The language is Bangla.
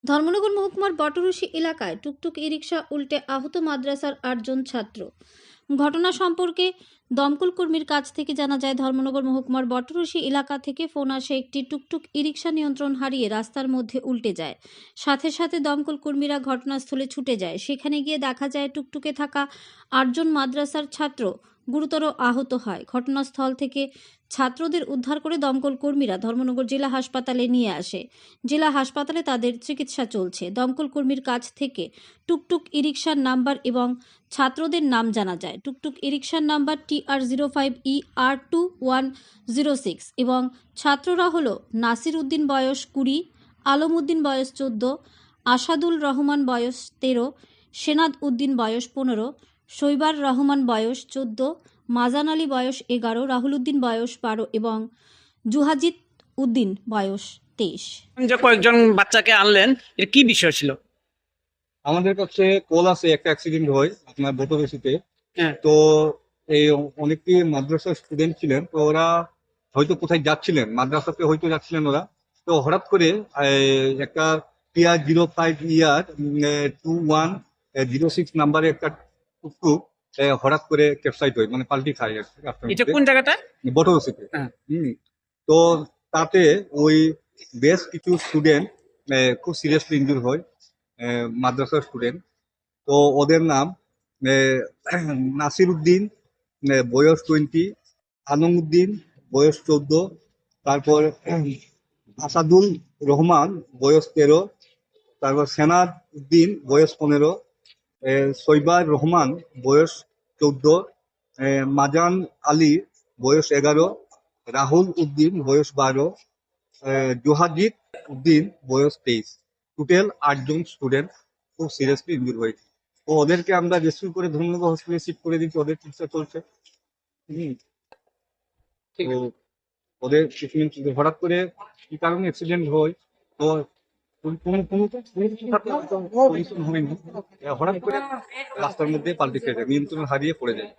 ধর্মনগর মহকুমার বটরশি এলাকায় টুকটুক ই রিক্সা উল্টে আহত মাদ্রাসার ৮ জন ছাত্র। ঘটনা সম্পর্কে দমকল কর্মীর কাছ থেকে জানা যায়, ধর্মনগর মহকুমার বটরশি এলাকা থেকে ফোন আসে একটি টুকটুক ই রিক্সা নিয়ন্ত্রণ হারিয়ে রাস্তার মধ্যে উল্টে যায়। সাথে সাথে দমকল কর্মীরা ঘটনাস্থলে ছুটে যায়। সেখানে গিয়ে দেখা যায় টুকটুকে থাকা ৮ জন মাদ্রাসার ছাত্র গুরুতর আহত হয়। ঘটনাস্থল থেকে ছাত্রদের উদ্ধার করে দমকল কর্মীরা ধর্মনগর জেলা হাসপাতালে নিয়ে আসে। জেলা হাসপাতালে তাদের চিকিৎসা চলছে। দমকল কর্মীর কাছ থেকে টুকটুক ই রিক্সার নাম্বার এবং ছাত্রদের নাম জানা যায়। টুকটুক ই রিক্সার নাম্বার TR05ER2106 এবং ছাত্ররা হলো নাসির উদ্দিন বয়স 20, আলম উদ্দিন বয়স 14, আসাদুল রহমান বয়স 13, সেনাদ উদ্দিন বয়স 15, শৈবার রহমান বয়স 14, মাজান আলী বয়স 11, রাহুল উদ্দিন বয়স 12 এবং জুহাজিত উদ্দিন বয়স 23। যে কয়েকজন বাচ্চাকে আনলেন, এর কি বিষয় ছিল? আমাদের কাছে কল আছে একটা অ্যাক্সিডেন্ট হয় আপনার বটরশিতে। হ্যাঁ। তো এই অনেকটি মাদ্রাসার স্টুডেন্ট ছিলেন, তো ওরা হয়তো কোথায় যাচ্ছিলেন, মাদ্রাসাতে হয়তো যাচ্ছিলেন ওরা। তো হঠাৎ করে একটা TR05ER2106 নাম্বারে একটা টুকটুক হঠাৎ করে ক্যাপসাইড হয়, মানে পাল্টি খায় আর কি রাস্তার এটা মধ্যে, কোন জায়গাটা? বটরশিতে। হ্যাঁ। তো তাতে ওই বেশ কিছু স্টুডেন্ট খুব সিরিয়াসলি ইনজুর হয়, মাদ্রাসার স্টুডেন্ট। তো ওদের নাম নাসির উদ্দিন, বয়স 20, আলম উদ্দিন বয়স 14, তারপর আসাদুল রহমান বয়স 13, তারপর সেনাদ উদ্দিন বয়স 15, শৈবার রহমান বয়স 14, মাজান আলী বয়স 11, রাহুল উদ্দিন বয়স 12, জোহাজিদ উদ্দিন বয়স 23। টোটাল 8 জন স্টুডেন্ট খুব সিরিয়াসলি ইনজুর হয়েছে। তো ওদেরকে আমরা রেস্কিউ করে ধর্মনগর হসপিটালে শিফট করে দিচ্ছি, ওদের চিকিৎসা চলছে। তো ওদের ট্রিটমেন্ট হঠাৎ করে কি কারণে অ্যাক্সিডেন্ট হয়, তো হঠাৎ করে রাস্তার মধ্যে পাল্টে খেয়ে যায়, নিয়ন্ত্রণ হারিয়ে পড়ে যায়।